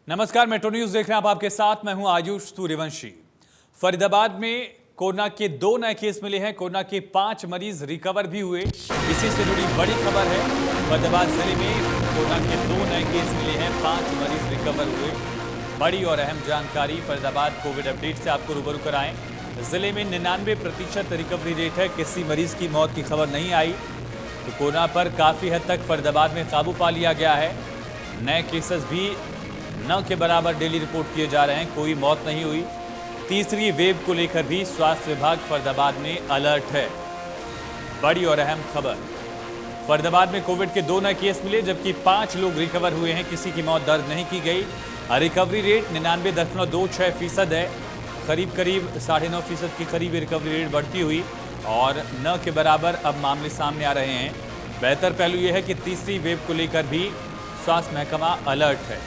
नमस्कार, metro news देख रहे हैं आप। आपके साथ मैं हूं आयुष सूर्यवंशी। फरीदाबाद में कोरोना के 2 नए केस मिले हैं। कोरोना के 5 मरीज रिकवर भी हुए। इसी से जुड़ी बड़ी खबर है। फरीदाबाद जिले में कोरोना के 2 नए केस मिले हैं, 5 मरीज रिकवर हुए। बड़ी और अहम जानकारी फरीदाबाद कोविड अपडेट से आपको रूबरू कराएं। जिले में 99% रिकवरी रेट है। किसी मरीज की मौत की खबर नहीं आई। तो कोरोना पर काफी हद तक फरीदाबाद में काबू पा लिया गया है। नए केसेस भी 9 के बराबर डेली रिपोर्ट किए जा रहे हैं। कोई मौत नहीं हुई। तीसरी वेव को लेकर भी स्वास्थ्य विभाग फरीदाबाद में अलर्ट है। बड़ी और अहम खबर, फरीदाबाद में कोविड के 2 नए केस मिले, जबकि 5 लोग रिकवर हुए हैं। किसी की मौत दर्ज नहीं की गई। रिकवरी रेट 99.26% है। करीब 9.5% की करीब रिकवरी रेट बढ़ती हुई और 9 के बराबर अब मामले सामने आ रहे हैं। बेहतर पहलू यह है कि तीसरी वेव को लेकर भी स्वास्थ्य महकमा अलर्ट है।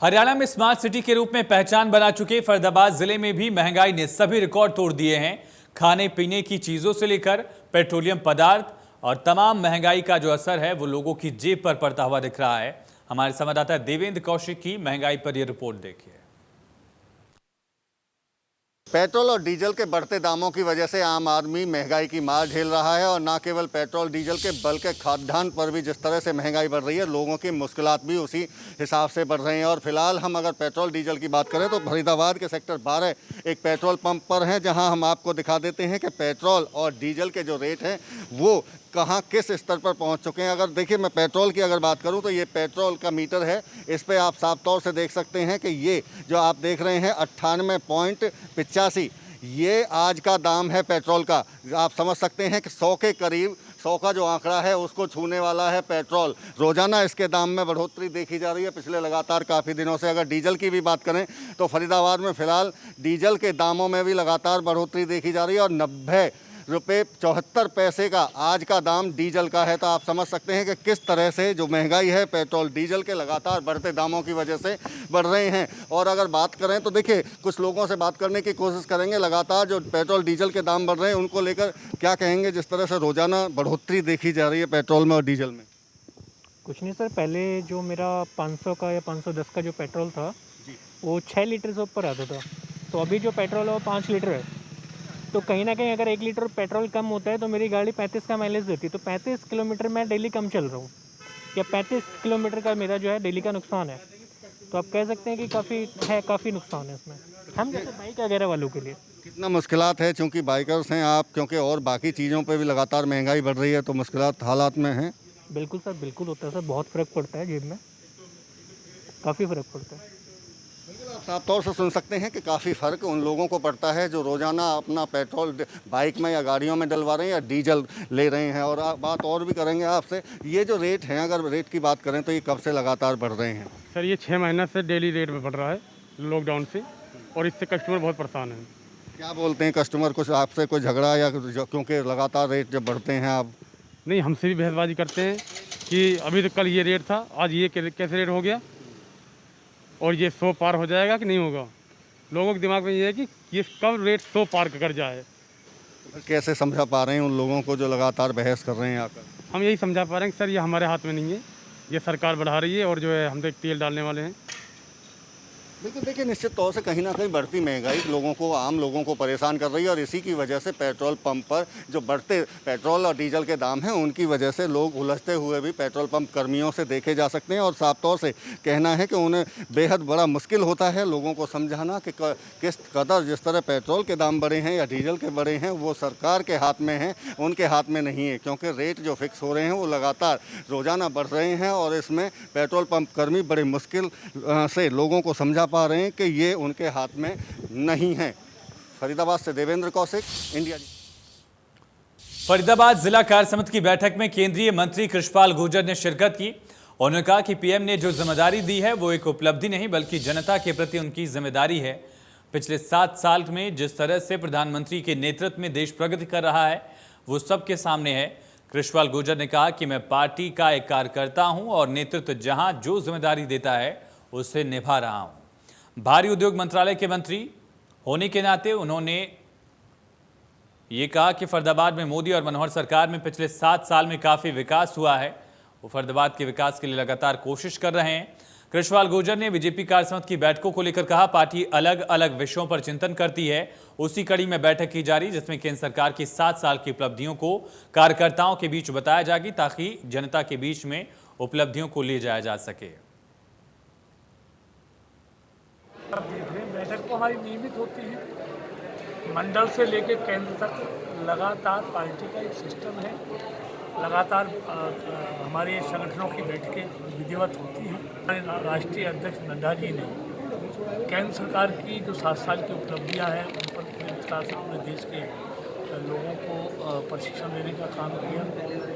हरियाणा में स्मार्ट सिटी के रूप में पहचान बना चुके फरीदाबाद जिले में भी महंगाई ने सभी रिकॉर्ड तोड़ दिए हैं। खाने पीने की चीजों से लेकर पेट्रोलियम पदार्थ और तमाम महंगाई का जो असर है वो लोगों की जेब पर पड़ता हुआ दिख रहा है। हमारे संवाददाता देवेंद्र कौशिक की महंगाई पर यह रिपोर्ट देखिए। पेट्रोल और डीजल के बढ़ते दामों की वजह से आम आदमी महंगाई की मार झेल रहा है और न केवल पेट्रोल डीजल के बल्कि खाद्यान्न पर भी जिस तरह से महंगाई बढ़ रही है, लोगों की मुश्किलात भी उसी हिसाब से बढ़ रही हैं। और फिलहाल हम अगर पेट्रोल डीजल की बात करें तो फरीदाबाद के सेक्टर 12 एक पेट्रोल पंप पर हैं, जहां हम आपको दिखा देते हैं कि पेट्रोल और डीजल के जो रेट हैं वो कहाँ किस स्तर पर पहुंच चुके हैं। अगर देखिए, मैं पेट्रोल की अगर बात करूं तो ये पेट्रोल का मीटर है। इस पे आप साफ तौर से देख सकते हैं कि ये जो आप देख रहे हैं 98.85 ये आज का दाम है पेट्रोल का। आप समझ सकते हैं कि 100 के करीब, 100 का जो आंकड़ा है उसको छूने वाला है पेट्रोल। रोजाना इसके दाम में बढ़ोतरी देखी जा रही है पिछले लगातार काफ़ी दिनों से। अगर डीजल की भी बात करें तो फरीदाबाद में फ़िलहाल डीजल के दामों में भी लगातार बढ़ोतरी देखी जा रही है और 90 रुपये 74 पैसे का आज का दाम डीजल का है। तो आप समझ सकते हैं कि किस तरह से जो महंगाई है पेट्रोल डीजल के लगातार बढ़ते दामों की वजह से बढ़ रहे हैं। और अगर बात करें तो देखिए, कुछ लोगों से बात करने की कोशिश करेंगे। लगातार जो पेट्रोल डीजल के दाम बढ़ रहे हैं उनको लेकर क्या कहेंगे, जिस तरह से रोजाना बढ़ोतरी देखी जा रही है पेट्रोल में और डीजल में? कुछ नहीं सर, पहले जो मेरा 500 का या 510 का जो पेट्रोल था वो 6 लीटर से ऊपर आता था। तो अभी जो पेट्रोल है वो 5 लीटर है। तो कहीं ना कहीं अगर 1 लीटर पेट्रोल कम होता है तो मेरी गाड़ी 35 का माइलेज देती है। तो 35 किलोमीटर मैं डेली कम चल रहा हूँ, या 35 किलोमीटर का मेरा जो है डेली का नुकसान है। तो आप कह सकते हैं कि काफ़ी नुकसान है इसमें, हम जैसे बाइक वगैरह वालों के लिए। कितना मुश्किलात है, चूँकि बाइकर्स हैं आप, क्योंकि और बाकी चीज़ों पर भी लगातार महंगाई बढ़ रही है तो मुश्किलात हालात में हैं। बिल्कुल सर, बिल्कुल होता है सर, बहुत फ़र्क पड़ता है जेब में, काफ़ी फ़र्क पड़ता है। आप साफ तौर से सुन सकते हैं कि काफ़ी फ़र्क उन लोगों को पड़ता है जो रोज़ाना अपना पेट्रोल बाइक में या गाड़ियों में डलवा रहे हैं या डीजल ले रहे हैं। और बात और भी करेंगे आपसे, ये जो रेट हैं, अगर रेट की बात करें तो ये कब से लगातार बढ़ रहे हैं? सर ये 6 महीना से डेली रेट में बढ़ रहा है लॉकडाउन से, और इससे कस्टमर बहुत परेशान हैं। क्या बोलते हैं कस्टमर? कुछ आपसे कोई झगड़ा या क्योंकि लगातार रेट जब बढ़ते हैं आप? नहीं, हमसे भी बहसबाजी करते हैं कि अभी तो कल ये रेट था, आज ये कैसे रेट हो गया, और ये 100 पार हो जाएगा कि नहीं होगा। लोगों के दिमाग में ये है कि ये कब रेट 100 पार कर जाए। कैसे समझा पा रहे हैं उन लोगों को जो लगातार बहस कर रहे हैं आकर? हम यही समझा पा रहे हैं कि सर ये हमारे हाथ में नहीं है, ये सरकार बढ़ा रही है और जो है हम तो एक तेल डालने वाले हैं। बिल्कुल, देखिए, निश्चित तौर से कहीं ना कहीं बढ़ती महंगाई लोगों को, आम लोगों को परेशान कर रही है और इसी की वजह से पेट्रोल पंप पर जो बढ़ते पेट्रोल और डीजल के दाम हैं उनकी वजह से लोग उलझते हुए भी पेट्रोल पंप कर्मियों से देखे जा सकते हैं। और साफ तौर से कहना है कि उन्हें बेहद बड़ा मुश्किल होता है लोगों को समझाना कि किस कदर जिस तरह पेट्रोल के दाम बढ़े हैं या डीजल के बढ़े हैं वो सरकार के हाथ में हैं, उनके हाथ में नहीं है। क्योंकि रेट जो फिक्स हो रहे हैं वो लगातार रोज़ाना बढ़ रहे हैं और इसमें पेट्रोल पंप कर्मी बड़ी मुश्किल से लोगों को समझा पा रहे हैं कि ये उनके हाथ में नहीं है। फरीदाबाद से देवेंद्र कौशिक, इंडिया। फरीदाबाद जिला कार्य समिति की बैठक में केंद्रीय मंत्री कृष्णपाल गुर्जर ने शिरकत की। उन्होंने कहा कि पीएम ने जो जिम्मेदारी दी है वो एक उपलब्धि नहीं बल्कि जनता के प्रति उनकी जिम्मेदारी है। पिछले 7 साल में जिस तरह से प्रधानमंत्री के नेतृत्व में देश प्रगति कर रहा है वो सबके सामने है। कृष्णपाल गुर्जर ने कहा कि मैं पार्टी का एक कार्यकर्ता हूं और नेतृत्व जहां जो जिम्मेदारी देता है उसे निभा रहा हूं। भारी उद्योग मंत्रालय के मंत्री होने के नाते उन्होंने ये कहा कि फरीदाबाद में मोदी और मनोहर सरकार में पिछले 7 साल में काफ़ी विकास हुआ है। वो फरीदाबाद के विकास के लिए लगातार कोशिश कर रहे हैं। कृष्णपाल गुर्जर ने बीजेपी कार्यसमिति की बैठकों को लेकर कहा, पार्टी अलग अलग विषयों पर चिंतन करती है। उसी कड़ी में बैठक की जा रही, जिसमें केंद्र सरकार की 7 साल की उपलब्धियों को कार्यकर्ताओं के बीच बताया जाएगी, ताकि जनता के बीच में उपलब्धियों को ले जाया जा सके। आप देख रहे हैं बैठक तो हमारी नियमित होती है, मंडल से लेकर केंद्र तक लगातार पार्टी का एक सिस्टम है। लगातार हमारे संगठनों की बैठकें विधिवत होती हैं। हमारे राष्ट्रीय अध्यक्ष नड्डा जी ने केंद्र सरकार की जो 7 साल की उपलब्धियां हैं उन पर पूरे विस्तार से पूरे देश के लोगों को प्रशिक्षण देने का काम किया।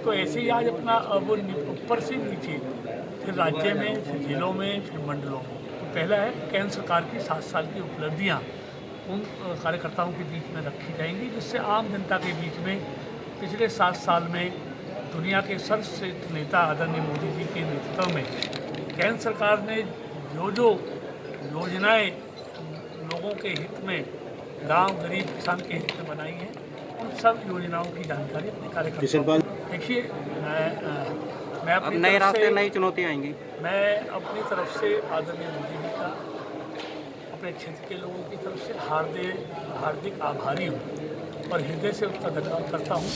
तो ऐसे ही आज अपना वो ऊपर से नीचे, फिर राज्य में, फिर जिलों में, फिर मंडलों में। तो पहला है केंद्र सरकार की 7 साल की उपलब्धियाँ उन कार्यकर्ताओं के बीच में रखी जाएंगी, जिससे आम जनता के बीच में पिछले 7 साल में दुनिया के सर्वश्रेष्ठ नेता आदरणीय मोदी जी के नेतृत्व में केंद्र सरकार ने जो योजनाएं लोगों के हित में, गांव गरीब किसान के हित में बनाई हैं, उन सब योजनाओं की जानकारी अपने कार्यकर्ताओं को। देखिए, मैं अपनी नए रास्ते, नई चुनौतियाँ आएंगी। मैं अपनी तरफ से आदरणीय मोदी जी का अपने क्षेत्र के लोगों की तरफ से हार्दिक आभारी हूँ और हृदय से उसका धन्यवाद करता हूँ।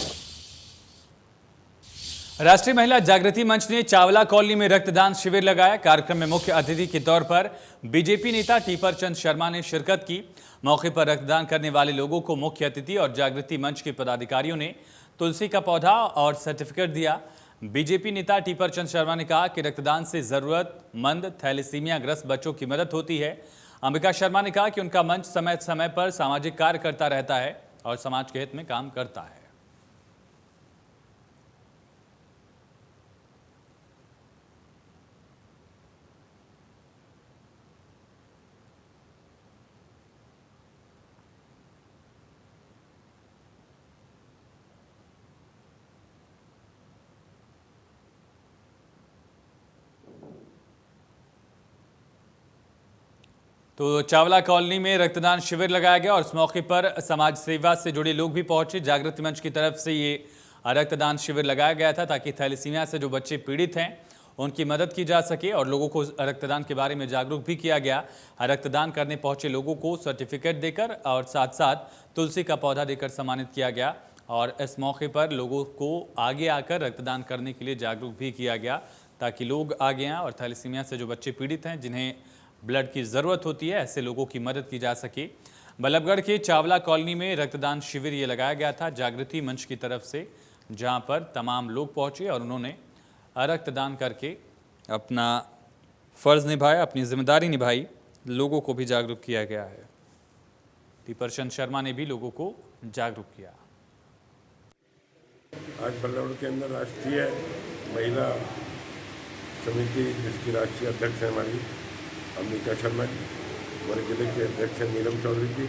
राष्ट्रीय महिला जागृति मंच ने चावला कॉलोनी में रक्तदान शिविर लगाया। कार्यक्रम में मुख्य अतिथि के तौर पर बीजेपी नेता टीपर चंद शर्मा ने शिरकत की। मौके पर रक्तदान करने वाले लोगों को मुख्य अतिथि और जागृति मंच के पदाधिकारियों ने तुलसी का पौधा और सर्टिफिकेट दिया। बीजेपी नेता टीपर चंद शर्मा ने कहा कि रक्तदान से जरूरतमंद थैलेसीमिया ग्रस्त बच्चों की मदद होती है। अंबिका शर्मा ने कहा कि उनका मंच समय समय पर सामाजिक कार्य करता रहता है और समाज के हित में काम करता है। तो चावला कॉलोनी में रक्तदान शिविर लगाया गया और इस मौके पर समाज सेवा से जुड़े लोग भी पहुंचे। जागृति मंच की तरफ से ये रक्तदान शिविर लगाया गया था ताकि थैलेसीमिया से जो बच्चे पीड़ित हैं उनकी मदद की जा सके और लोगों को रक्तदान के बारे में जागरूक भी किया गया। रक्तदान करने पहुंचे लोगों को सर्टिफिकेट देकर और साथ साथ तुलसी का पौधा देकर सम्मानित किया गया और इस मौके पर लोगों को आगे आकर रक्तदान करने के लिए जागरूक भी किया गया ताकि लोग आगे आएँ और थैलेसीमिया से जो बच्चे पीड़ित हैं, जिन्हें ब्लड की ज़रूरत होती है, ऐसे लोगों की मदद की जा सके। बल्लभगढ़ के चावला कॉलोनी में रक्तदान शिविर ये लगाया गया था जागृति मंच की तरफ से, जहां पर तमाम लोग पहुंचे और उन्होंने रक्तदान करके अपना फ़र्ज़ निभाया, अपनी जिम्मेदारी निभाई। लोगों को भी जागरूक किया गया है। टीपर चंद शर्मा ने भी लोगों को जागरूक किया। आज बल्लभगढ़ के अंदर राष्ट्रीय महिला समिति, जिसकी राष्ट्रीय अध्यक्ष है हमारी अंबिका शर्मा जी, हमारे जिले के अध्यक्ष हैं नीलम चौधरी जी,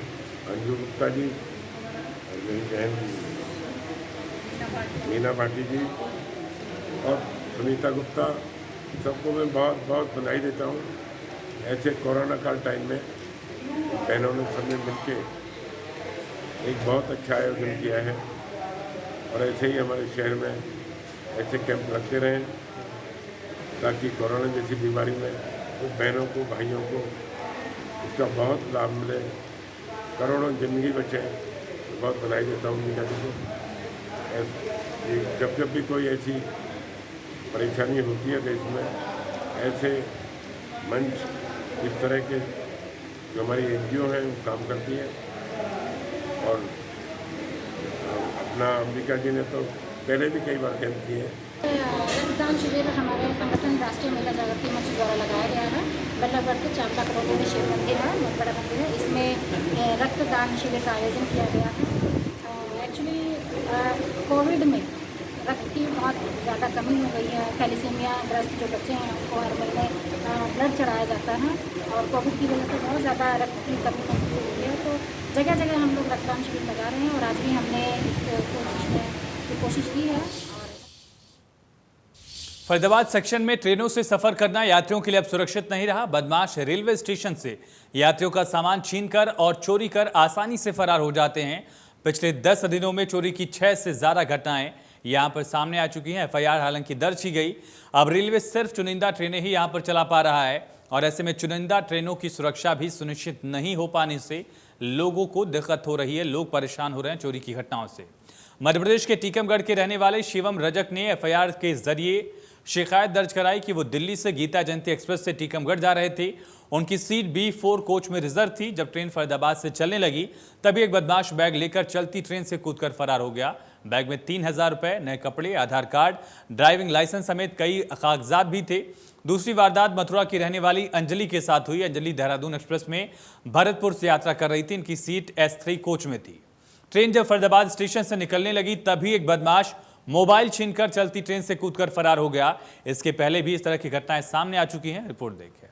अंजू गुप्ता जी और मेरी बहन मीना भाटी जी और सुनीता गुप्ता, सबको मैं बहुत बहुत बधाई देता हूँ। ऐसे कोरोना काल टाइम में बहनों ने सबने मिलके एक बहुत अच्छा आयोजन किया है और ऐसे ही हमारे शहर में ऐसे कैंप लगते रहें ताकि कोरोना जैसी बीमारी में तो बहनों को, भाइयों को इसका बहुत लाभ मिले, करोड़ों जिंदगी बचे। तो बहुत बधाई देता हूँ मीना जी को। जब भी कोई ऐसी परेशानी होती है देश में, ऐसे मंच इस तरह के जो हमारी NGO हैं वो काम करती है और अपना अंबिका जी ने तो पहले भी कई बार कैंप किए हैं। रक्तदान शिविर हमारे संगठन राष्ट्रीय महिला जागृति मंच द्वारा लगाया गया है। बल्लभगढ़ के चावला कॉलोनी में शिव मंदिर है, बहुत बड़ा मंदिर है। इसमें रक्तदान शिविर का आयोजन किया गया है। एक्चुअली कोविड में रक्त की बहुत ज़्यादा कमी हो गई है। थैलेसीमिया ग्रस्त जो बच्चे हैं उनको हर महीने ब्लड चढ़ाया जाता है और कोविड की वजह से बहुत ज़्यादा रक्त की कमी महसूस हो रही है। तो जगह जगह हम लोग रक्तदान शिविर लगा रहे हैं और आज भी हमने इस कोशिश की है। फरीदाबाद सेक्शन में ट्रेनों से सफर करना यात्रियों के लिए अब सुरक्षित नहीं रहा। बदमाश रेलवे स्टेशन से यात्रियों का सामान छीनकर और चोरी कर आसानी से फरार हो जाते हैं। पिछले 10 दिनों में चोरी की 6 से ज्यादा घटनाएं यहां पर सामने आ चुकी हैं। FIR हालांकि दर्ज की गई। अब रेलवे सिर्फ चुनिंदा ट्रेनें ही यहां पर चला पा रहा है और ऐसे में चुनिंदा ट्रेनों की सुरक्षा भी सुनिश्चित नहीं हो पाने से लोगों को दिक्कत हो रही है, लोग परेशान हो रहे हैं चोरी की घटनाओं से। मध्य प्रदेश के टीकमगढ़ के रहने वाले शिवम रजक ने FIR के जरिए शिकायत दर्ज कराई कि वो दिल्ली से गीता जयंती एक्सप्रेस से टीकमगढ़ जा रहे थे। उनकी सीट B4 कोच में रिजर्व थी। जब ट्रेन फरीदाबाद से चलने लगी तभी एक बदमाश बैग लेकर चलती ट्रेन से कूदकर फरार हो गया। बैग में 3000 रुपए, नए कपड़े, आधार कार्ड, ड्राइविंग लाइसेंस समेत कई कागजात भी थे। दूसरी वारदात मथुरा की रहने वाली अंजलि के साथ हुई। अंजलि देहरादून एक्सप्रेस में भरतपुर से यात्रा कर रही थी। इनकी सीट S3 कोच में थी। ट्रेन जब फरीदाबाद स्टेशन से निकलने लगी तभी एक बदमाश मोबाइल छीनकर चलती ट्रेन से कूदकर फरार हो गया। इसके पहले भी इस तरह की घटनाएं सामने आ चुकी हैं। रिपोर्ट देखिए।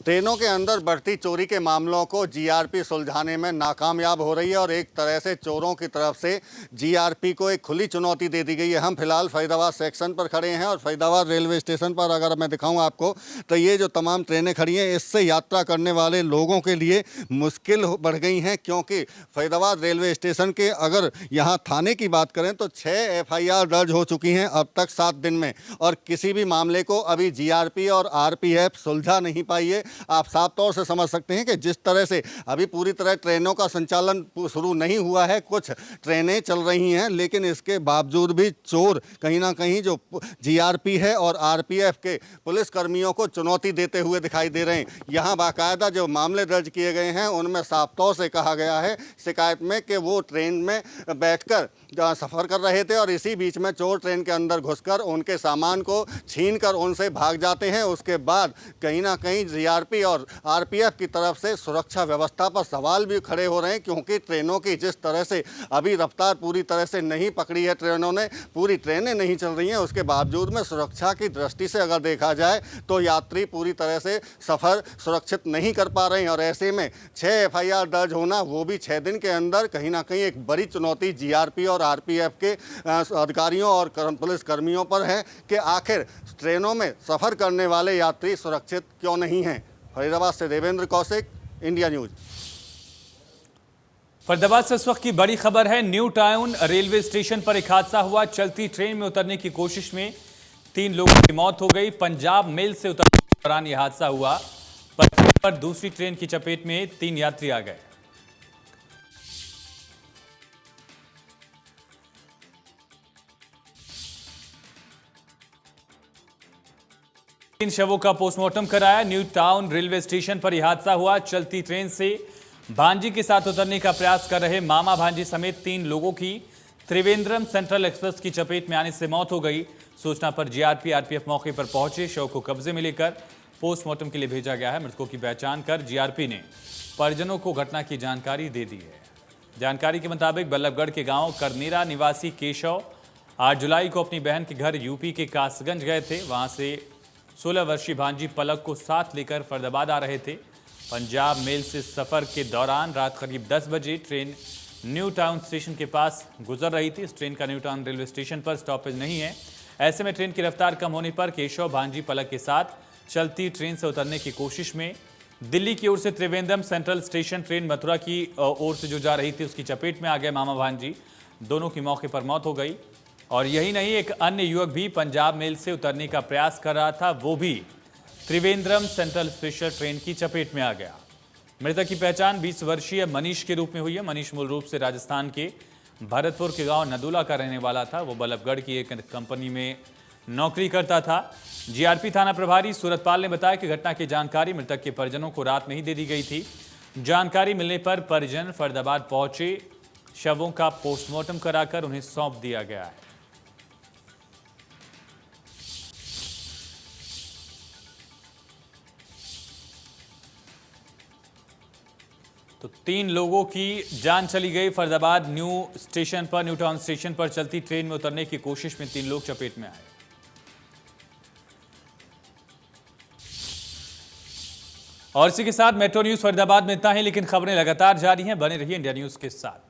ट्रेनों के अंदर बढ़ती चोरी के मामलों को जीआरपी सुलझाने में नाकामयाब हो रही है और एक तरह से चोरों की तरफ से जीआरपी को एक खुली चुनौती दे दी गई है। हम फिलहाल फरीदाबाद सेक्शन पर खड़े हैं और फरीदाबाद रेलवे स्टेशन पर अगर मैं दिखाऊं आपको तो ये जो तमाम ट्रेनें खड़ी हैं इससे यात्रा करने वाले लोगों के लिए मुश्किल बढ़ गई हैं, क्योंकि फरीदाबाद रेलवे स्टेशन के अगर यहाँ थाने की बात करें तो 6 FIR दर्ज हो चुकी हैं अब तक 7 दिन में, और किसी भी मामले को अभी जीआरपी और RPF सुलझा नहीं पाई है। आप साफ तौर से समझ सकते हैं कि जिस तरह से अभी पूरी तरह ट्रेनों का संचालन शुरू नहीं हुआ है, कुछ ट्रेनें चल रही हैं, लेकिन इसके बावजूद भी चोर कहीं ना कहीं जो जीआरपी है और RPF के पुलिस कर्मियों को चुनौती देते हुए दिखाई दे रहे हैं। यहाँ बाकायदा जो मामले दर्ज किए गए हैं उनमें साफ तौर से कहा गया है शिकायत में कि वो ट्रेन में बैठकर सफ़र कर रहे थे और इसी बीच में चोर ट्रेन के अंदर घुसकर उनके सामान को छीनकर उनसे भाग जाते हैं। उसके बाद कहीं ना कहीं जीआरपी और RPF की तरफ से सुरक्षा व्यवस्था पर सवाल भी खड़े हो रहे हैं, क्योंकि ट्रेनों की जिस तरह से अभी रफ्तार पूरी तरह से नहीं पकड़ी है, ट्रेनों ने पूरी ट्रेनें नहीं चल रही हैं, उसके बावजूद में सुरक्षा की दृष्टि से अगर देखा जाए तो यात्री पूरी तरह से सफ़र सुरक्षित नहीं कर पा रहे हैं। और ऐसे में 6 FIR दर्ज होना, वो भी 6 दिन के अंदर, कहीं ना कहीं एक बड़ी चुनौती जीआरपी और RPF के अधिकारियों और पुलिस कर्मियों पर है कि आखिर ट्रेनों में सफ़र करने वाले यात्री सुरक्षित क्यों नहीं हैं। फरीदाबाद से देवेंद्र कौशिक, इंडिया न्यूज। फरीदाबाद से इस वक्त की बड़ी खबर है। न्यू टाउन रेलवे स्टेशन पर एक हादसा हुआ। चलती ट्रेन में उतरने की कोशिश में 3 लोगों की मौत हो गई। पंजाब मेल से उतरने के दौरान यह हादसा हुआ। पटरी पर दूसरी ट्रेन की चपेट में 3 यात्री आ गए। इन शवों का पोस्टमार्टम कराया। न्यू टाउन रेलवे स्टेशन पर यह हादसा हुआ। चलती ट्रेन से भांजी के साथ उतरने का प्रयास कर रहे मामा भांजी समेत 3 लोगों की त्रिवेंद्रम सेंट्रल एक्सप्रेस की चपेट में आने से मौत हो गई। सूचना पर जीआरपी RPF मौके पर पहुंचे। शव को कब्जे में लेकर पोस्टमार्टम के लिए भेजा गया है। मृतकों की पहचान कर जीआरपी ने परिजनों को घटना की जानकारी दे दी है। जानकारी के मुताबिक बल्लभगढ़ के गांव करनेरा निवासी केशव 8 जुलाई को अपनी बहन के घर यूपी के कासगंज गए थे। वहां से 16 वर्षीय भांजी पलक को साथ लेकर फरीदाबाद आ रहे थे। पंजाब मेल से सफर के दौरान रात करीब 10 बजे ट्रेन न्यू टाउन स्टेशन के पास गुजर रही थी। इस ट्रेन का न्यू टाउन रेलवे स्टेशन पर स्टॉपेज नहीं है। ऐसे में ट्रेन की रफ्तार कम होने पर केशव भांजी पलक के साथ चलती ट्रेन से उतरने की कोशिश में दिल्ली की ओर से Trivandrum central station train Mathura की ओर से जो जा रही थी उसकी चपेट में आ गए मामा भांजी। दोनों की मौके पर मौत हो गई। और यही नहीं, एक अन्य युवक भी पंजाब मेल से उतरने का प्रयास कर रहा था, वो भी त्रिवेंद्रम सेंट्रल स्पेशल ट्रेन की चपेट में आ गया। मृतक की पहचान 20 वर्षीय मनीष के रूप में हुई है। मनीष मूल रूप से राजस्थान के भरतपुर के गांव नदुला का रहने वाला था। वो बल्लभगढ़ की एक कंपनी में नौकरी करता था। जीआरपी थाना प्रभारी सूरतपाल ने बताया कि घटना की जानकारी मृतक के परिजनों को रात में ही दे दी गई थी। जानकारी मिलने पर परिजन फरीदाबाद पहुंचे। शवों का पोस्टमार्टम कराकर उन्हें सौंप दिया गया है। तो 3 लोगों की जान चली गई। फरीदाबाद न्यू टाउन स्टेशन पर चलती ट्रेन में उतरने की कोशिश में 3 लोग चपेट में आए। और इसी के साथ मेट्रो न्यूज फरीदाबाद में इतना ही, लेकिन खबरें लगातार जारी हैं। बने रहिए इंडिया न्यूज के साथ।